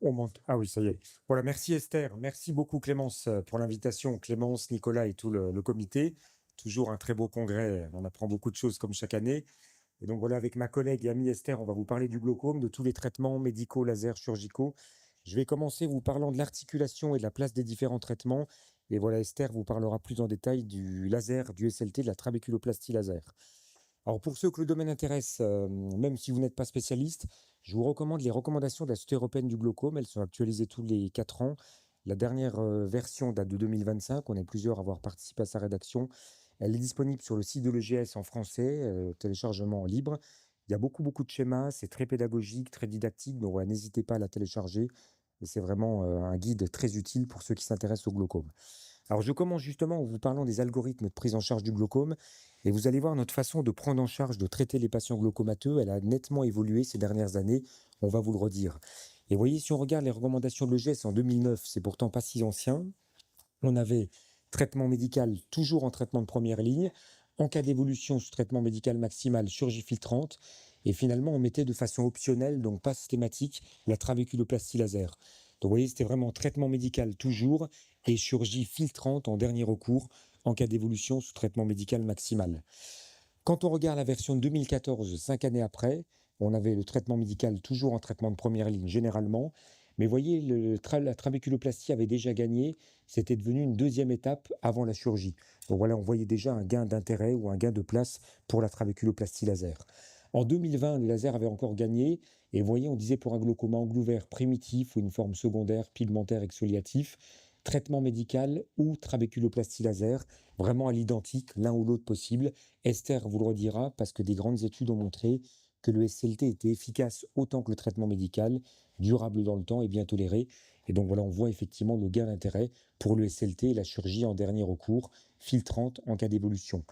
On monte. Ah oui, ça y est. Voilà, merci Esther. Merci beaucoup Clémence pour l'invitation. Clémence, Nicolas et tout le comité. Toujours un très beau congrès. On apprend beaucoup de choses comme chaque année. Et donc voilà, avec ma collègue et amie Esther, on va vous parler du glaucome, de tous les traitements médicaux, laser, chirurgicaux. Je vais commencer vous parlant de l'articulation et de la place des différents traitements. Et voilà, Esther vous parlera plus en détail du laser, du SLT, de la trabéculoplastie laser. Alors pour ceux que le domaine intéresse, même si vous n'êtes pas spécialiste, je vous recommande les recommandations de la Société européenne du glaucome. Elles sont actualisées tous les 4 ans. La dernière version date de 2025. On est plusieurs à avoir participé à sa rédaction. Elle est disponible sur le site de l'EGS en français, téléchargement libre. Il y a beaucoup de schémas, c'est très pédagogique, très didactique, donc voilà, n'hésitez pas à la télécharger. Et c'est vraiment un guide très utile pour ceux qui s'intéressent au glaucome. Alors je commence justement en vous parlant des algorithmes de prise en charge du glaucome et vous allez voir notre façon de prendre en charge, de traiter les patients glaucomateux, elle a nettement évolué ces dernières années, on va vous le redire. Et vous voyez, si on regarde les recommandations de l'EGS en 2009, c'est pourtant pas si ancien, on avait traitement médical toujours en traitement de première ligne, en cas d'évolution sous traitement médical maximal, chirurgie filtrante, et finalement on mettait de façon optionnelle, donc pas systématique, la trabéculoplastie laser. Donc vous voyez, c'était vraiment traitement médical toujours et chirurgie filtrante en dernier recours en cas d'évolution sous traitement médical maximal. Quand on regarde la version de 2014, 5 années après, on avait le traitement médical toujours en traitement de première ligne généralement, mais voyez, la trabéculoplastie avait déjà gagné, c'était devenu une deuxième étape avant la chirurgie. Donc voilà, on voyait déjà un gain d'intérêt ou un gain de place pour la trabéculoplastie laser. En 2020, le laser avait encore gagné, et vous voyez, on disait pour un glaucoma angulaire primitif ou une forme secondaire pigmentaire exfoliatif, traitement médical ou trabéculoplastie laser, vraiment à l'identique, l'un ou l'autre possible. Esther vous le redira parce que des grandes études ont montré que le SLT était efficace autant que le traitement médical, durable dans le temps et bien toléré. Et donc voilà, on voit effectivement le gain d'intérêt pour le SLT et la chirurgie en dernier recours, filtrante en cas d'évolution.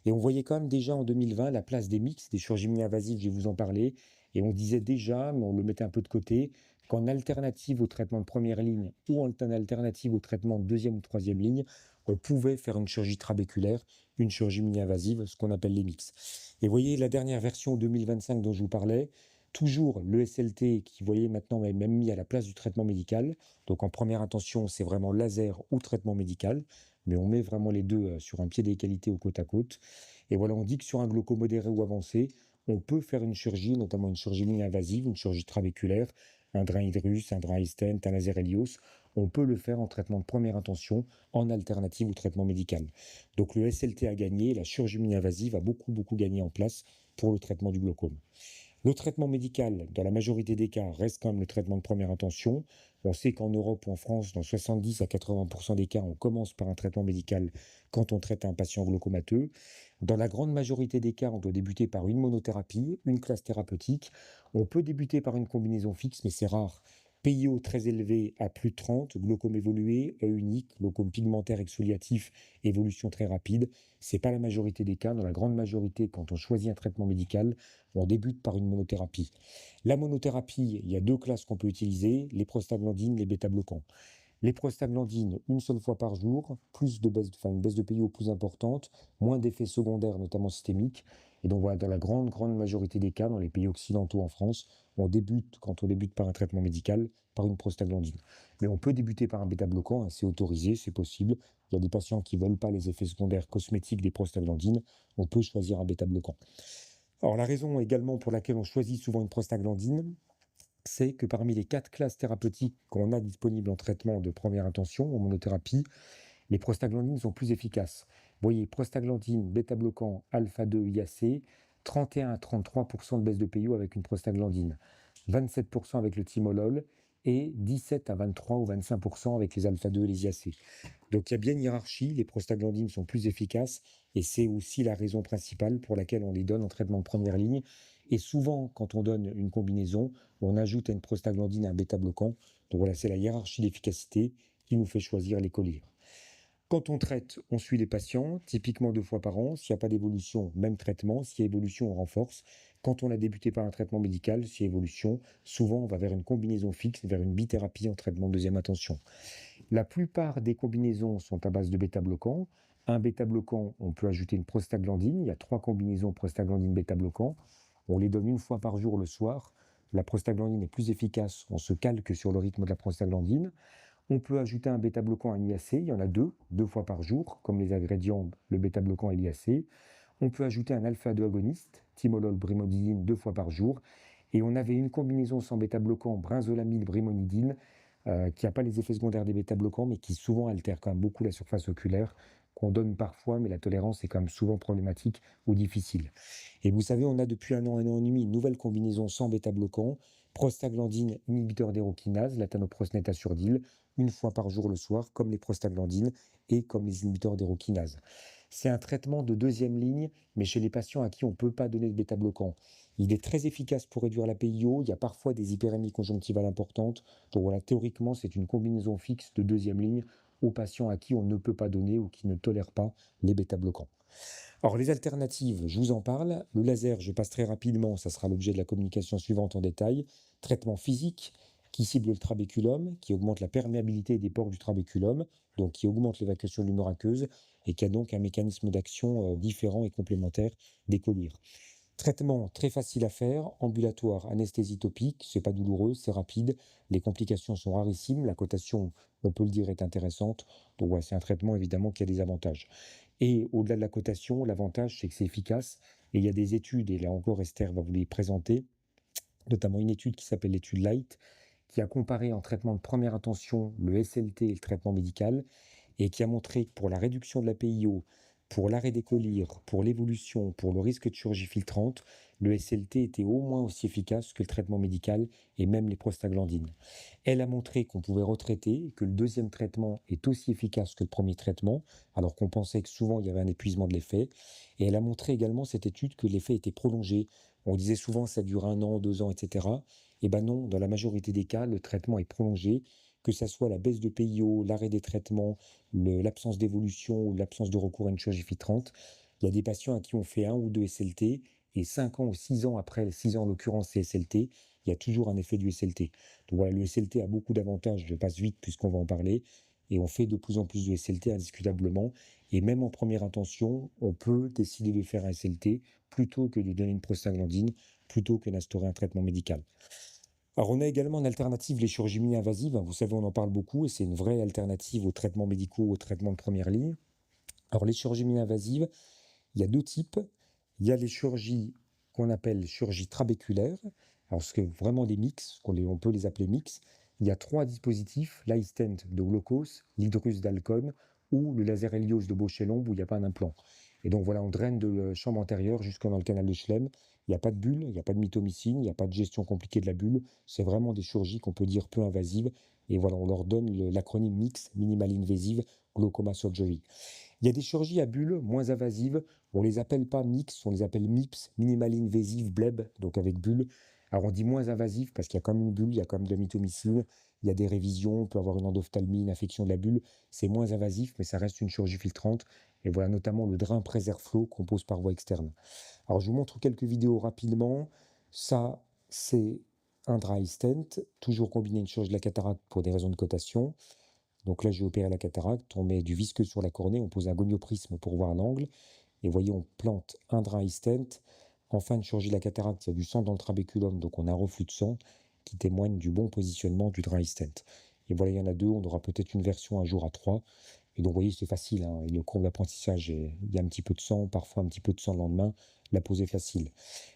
Et on voyait quand même déjà en 2020 la place des mix, des chirurgies mini-invasives, je vais vous en parler. Et on disait déjà, mais on le mettait un peu de côté, qu'en alternative au traitement de première ligne ou en alternative au traitement de deuxième ou troisième ligne, on pouvait faire une chirurgie trabéculaire, une chirurgie mini-invasive, ce qu'on appelle les mix. Et vous voyez, la dernière version 2025 dont je vous parlais, toujours le SLT qui, vous voyez, maintenant est même mis à la place du traitement médical. Donc en première intention, c'est vraiment laser ou traitement médical, mais on met vraiment les deux sur un pied d'égalité au côte à côte. Et voilà, on dit que sur un glaucome modéré ou avancé, on peut faire une chirurgie, notamment une chirurgie mini-invasive, une chirurgie trabéculaire, un drain hydrus, un drain stent, un laser Helios. On peut le faire en traitement de première intention, en alternative au traitement médical. Donc le SLT a gagné, la chirurgie mini-invasive a beaucoup gagné en place pour le traitement du glaucome. Le traitement médical, dans la majorité des cas, reste quand même le traitement de première intention. On sait qu'en Europe ou en France, dans 70 à 80% des cas, on commence par un traitement médical quand on traite un patient glaucomateux. Dans la grande majorité des cas, on doit débuter par une monothérapie, une classe thérapeutique. On peut débuter par une combinaison fixe, mais c'est rare. PIO très élevé à plus de 30, glaucome évolué, œil unique, glaucome pigmentaire exfoliatif, évolution très rapide. C'est pas la majorité des cas. Dans la grande majorité, quand on choisit un traitement médical, on débute par une monothérapie. La monothérapie, il y a deux classes qu'on peut utiliser, les prostaglandines, les bêta-bloquants. Les prostaglandines, une seule fois par jour, plus de baisse, enfin une baisse de PIO plus importante, moins d'effets secondaires, notamment systémiques. Et donc voilà, dans la grande majorité des cas, dans les pays occidentaux en France, quand on débute par un traitement médical, par une prostaglandine. Mais on peut débuter par un bêta-bloquant, hein, c'est autorisé, c'est possible. Il y a des patients qui ne veulent pas les effets secondaires cosmétiques des prostaglandines, on peut choisir un bêta-bloquant. Alors la raison également pour laquelle on choisit souvent une prostaglandine, c'est que parmi les 4 classes thérapeutiques qu'on a disponibles en traitement de première intention, en monothérapie, les prostaglandines sont plus efficaces. Vous voyez, prostaglandine, bêta-bloquant, alpha-2, IAC, 31 à 33% de baisse de PIO avec une prostaglandine, 27% avec le timolol et 17 à 23 ou 25% avec les alpha-2 et les IAC. Donc il y a bien une hiérarchie, les prostaglandines sont plus efficaces et c'est aussi la raison principale pour laquelle on les donne en traitement de première ligne. Et souvent, quand on donne une combinaison, on ajoute à une prostaglandine un bêta-bloquant. Donc voilà, c'est la hiérarchie d'efficacité qui nous fait choisir les collyres. Quand on traite, on suit les patients, typiquement 2 fois par an. S'il n'y a pas d'évolution, même traitement. S'il y a évolution, on renforce. Quand on a débuté par un traitement médical, s'il y a évolution, souvent on va vers une combinaison fixe, vers une bithérapie en traitement de deuxième intention. La plupart des combinaisons sont à base de bêta-bloquants. Un bêta-bloquant, on peut ajouter une prostaglandine. Il y a 3 combinaisons prostaglandine bêta-bloquant. On les donne une fois par jour le soir. la prostaglandine est plus efficace, on se calque sur le rythme de la prostaglandine. On peut ajouter un bêta-bloquant, un IAC, il y en a deux fois par jour, comme les ingrédients, le bêta-bloquant et l'IAC. On peut ajouter un alpha-2 agoniste, timolol, brimodidine, 2 fois par jour. Et on avait une combinaison sans bêta-bloquant, brinzolamide, brimonidine, qui n'a pas les effets secondaires des bêta-bloquants, mais qui souvent altère quand même beaucoup la surface oculaire, qu'on donne parfois, mais la tolérance est quand même souvent problématique ou difficile. Et vous savez, on a depuis un an et demi une nouvelle combinaison sans bêta-bloquant, prostaglandine, inhibiteur d'érokinase, latanoprosnate asurdil, 1 fois par jour le soir, comme les prostaglandines et comme les inhibiteurs d'érokinase. C'est un traitement de deuxième ligne, mais chez les patients à qui on ne peut pas donner de bêta-bloquant. Il est très efficace pour réduire la PIO, il y a parfois des hyperémies conjonctivales importantes. Donc voilà, théoriquement, c'est une combinaison fixe de deuxième ligne aux patients à qui on ne peut pas donner ou qui ne tolèrent pas les bêta-bloquants. Alors les alternatives, je vous en parle. Le laser, je passe très rapidement, ça sera l'objet de la communication suivante en détail. Traitement physique qui cible le trabéculum, qui augmente la perméabilité des pores du trabéculum, donc qui augmente l'évacuation de l'humeur aqueuse et qui a donc un mécanisme d'action différent et complémentaire des collyres. Traitement très facile à faire, ambulatoire, anesthésie topique, c'est pas douloureux, c'est rapide, les complications sont rarissimes, la cotation, on peut le dire, est intéressante. Donc voilà, c'est un traitement évidemment qui a des avantages. Et au-delà de la cotation, l'avantage c'est que c'est efficace. Et il y a des études, et là encore Esther va vous les présenter, notamment une étude qui s'appelle l'étude Light, qui a comparé en traitement de première intention le SLT et le traitement médical, et qui a montré que pour la réduction de la PIO, pour l'arrêt des collyres, pour l'évolution, pour le risque de chirurgie filtrante, le SLT était au moins aussi efficace que le traitement médical et même les prostaglandines. Elle a montré qu'on pouvait retraiter, que le deuxième traitement est aussi efficace que le premier traitement, alors qu'on pensait que souvent il y avait un épuisement de l'effet. Et elle a montré également, cette étude, que l'effet était prolongé. On disait souvent ça dure 1 an, 2 ans, etc. Et ben non, dans la majorité des cas, le traitement est prolongé, que ce soit la baisse de PIO, l'arrêt des traitements, l'absence d'évolution ou l'absence de recours à une chirurgie filtrante. Il y a des patients à qui on fait 1 ou 2 SLT, et 5 ans ou 6 ans après, 6 ans en l'occurrence, c'est SLT, il y a toujours un effet du SLT. Donc voilà, le SLT a beaucoup d'avantages, je passe vite puisqu'on va en parler, et on fait de plus en plus de SLT indiscutablement, et même en première intention, on peut décider de faire un SLT plutôt que de donner une prostaglandine, plutôt que d'instaurer un traitement médical. Alors, on a également une alternative, les chirurgies mini-invasives. Vous savez, on en parle beaucoup et c'est une vraie alternative aux traitements médicaux, aux traitements de première ligne. Alors, les chirurgies mini-invasives, il y a deux types. Il y a les chirurgies qu'on appelle chirurgie trabéculaire. Alors, c'est vraiment des mix, on peut les appeler mix. Il y a 3 dispositifs, l'iStent de Glaucos, l'Hydrus d'Alcon ou le laser Helios de Bauchet-Lomb où il n'y a pas d'implant. Et donc voilà, on draine de la chambre antérieure jusqu'au dans le canal de Schlemm. Il n'y a pas de bulle, il n'y a pas de mythomycine, il n'y a pas de gestion compliquée de la bulle. C'est vraiment des chirurgies qu'on peut dire peu invasives. Et voilà, on leur donne l'acronyme MIX, Minimal Invasive Glaucoma Surgery. Il y a des chirurgies à bulles moins invasives. On les appelle pas MIX, on les appelle MIPS, Minimal Invasive Bleb, donc avec bulle. Alors on dit moins invasive parce qu'il y a quand même une bulle, il y a quand même de la mythomycine, il y a des révisions, on peut avoir une endophthalmie, une infection de la bulle. C'est moins invasif, mais ça reste une chirurgie filtrante. Et voilà notamment le drain Preserflow qu'on pose par voie externe. Alors je vous montre quelques vidéos rapidement. Ça, c'est un dry stent, toujours combiné une chirurgie de la cataracte pour des raisons de cotation. Donc là, j'ai opéré la cataracte, on met du visqueux sur la cornée, on pose un gonioprisme pour voir l'angle. Et vous voyez, on plante un dry stent. En fin de chirurgie de la cataracte, il y a du sang dans le trabéculum, donc on a un reflux de sang qui témoigne du bon positionnement du dry stent. Et voilà, il y en a 2, on aura peut-être une version un jour à 3. Et donc, vous voyez, c'est facile, hein. Et le cours d'apprentissage, il y a un petit peu de sang, parfois un petit peu de sang le lendemain. La pose est facile.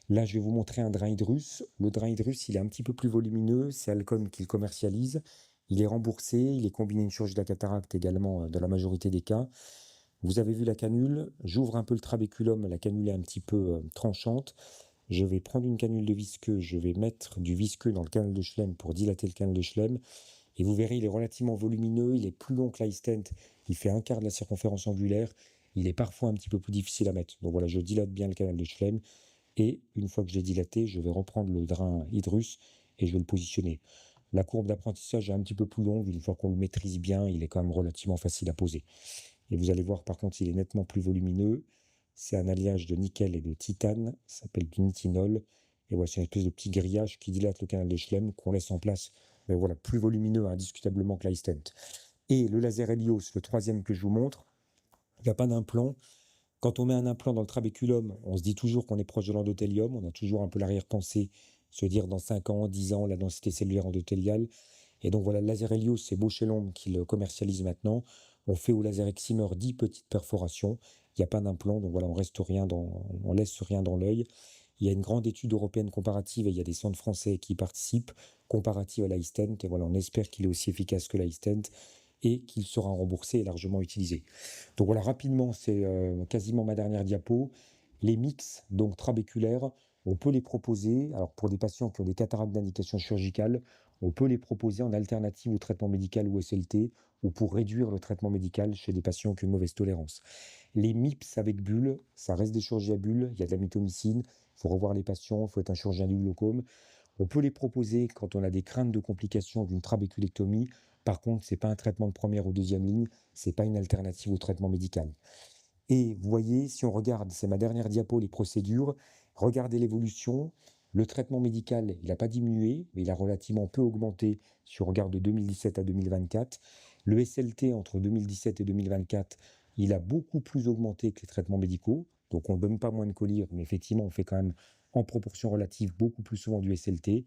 Là, je vais vous montrer un drain hydrus. Le drain hydrus, il est un petit peu plus volumineux. C'est Alcon qui le commercialise. Il est remboursé. Il est combiné une chirurgie de la cataracte également dans la majorité des cas. Vous avez vu la canule. J'ouvre un peu le trabéculum. La canule est un petit peu tranchante. Je vais prendre une canule de visqueux. Je vais mettre du visqueux dans le canal de Schlemm pour dilater le canal de Schlemm. Et vous verrez, il est relativement volumineux, il est plus long que l'iStent, il fait 1/4 de la circonférence angulaire, il est parfois un petit peu plus difficile à mettre. Donc voilà, je dilate bien le canal de Schlemm, et une fois que je l'ai dilaté, je vais reprendre le drain hydrus et je vais le positionner. La courbe d'apprentissage est un petit peu plus longue, une fois qu'on le maîtrise bien, il est quand même relativement facile à poser. Et vous allez voir par contre, il est nettement plus volumineux, c'est un alliage de nickel et de titane, ça s'appelle du nitinol, et voilà, c'est une espèce de petit grillage qui dilate le canal de Schlemm, qu'on laisse en place. Mais voilà, plus volumineux indiscutablement que l'iStent. Et le laser Helios, le troisième que je vous montre, il n'y a pas d'implant. Quand on met un implant dans le trabéculum, on se dit toujours qu'on est proche de l'endothélium, on a toujours un peu l'arrière-pensée se dire dans 5 ans, 10 ans, la densité cellulaire endothéliale. Et donc voilà, le laser Helios, c'est Bausch et Lomb qui le commercialise maintenant. On fait au laser excimer 10 petites perforations. Il n'y a pas d'implant, donc voilà, on laisse rien dans l'œil. Il y a une grande étude européenne comparative et il y a des centres français qui y participent, comparative à l'iStent. Et voilà, on espère qu'il est aussi efficace que l'iStent et qu'il sera remboursé et largement utilisé. Donc voilà, rapidement, c'est quasiment ma dernière diapo. Les mix, donc trabéculaires, on peut les proposer. Alors pour des patients qui ont des cataractes d'indication chirurgicale, on peut les proposer en alternative au traitement médical ou SLT ou pour réduire le traitement médical chez des patients qui ont une mauvaise tolérance. Les MIPS avec bulles, ça reste des chirurgies à bulles, il y a de la mitomycine, il faut revoir les patients, il faut être un chirurgien du glaucome. On peut les proposer quand on a des craintes de complications d'une trabéculectomie. Par contre, ce n'est pas un traitement de première ou deuxième ligne, ce n'est pas une alternative au traitement médical. Et vous voyez, si on regarde, c'est ma dernière diapo, les procédures, regardez l'évolution. Le traitement médical, il n'a pas diminué, mais il a relativement peu augmenté si on regarde de 2017 à 2024. Le SLT entre 2017 et 2024, il a beaucoup plus augmenté que les traitements médicaux. Donc on ne donne pas moins de collyre, mais effectivement, on fait quand même en proportion relative beaucoup plus souvent du SLT.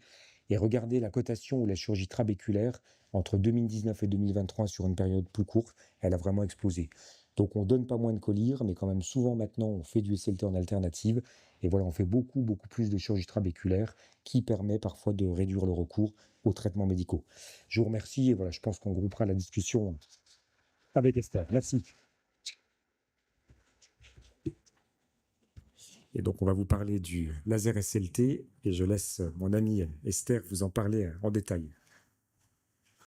Et regardez la cotation ou la chirurgie trabéculaire entre 2019 et 2023 sur une période plus courte, elle a vraiment explosé. Donc on ne donne pas moins de collyre, mais quand même souvent maintenant on fait du SLT en alternative. Et voilà, on fait beaucoup plus de chirurgie trabéculaire qui permet parfois de réduire le recours aux traitements médicaux. Je vous remercie et voilà, je pense qu'on groupera la discussion avec Esther. Merci. Et donc on va vous parler du laser SLT et je laisse mon amie Esther vous en parler en détail.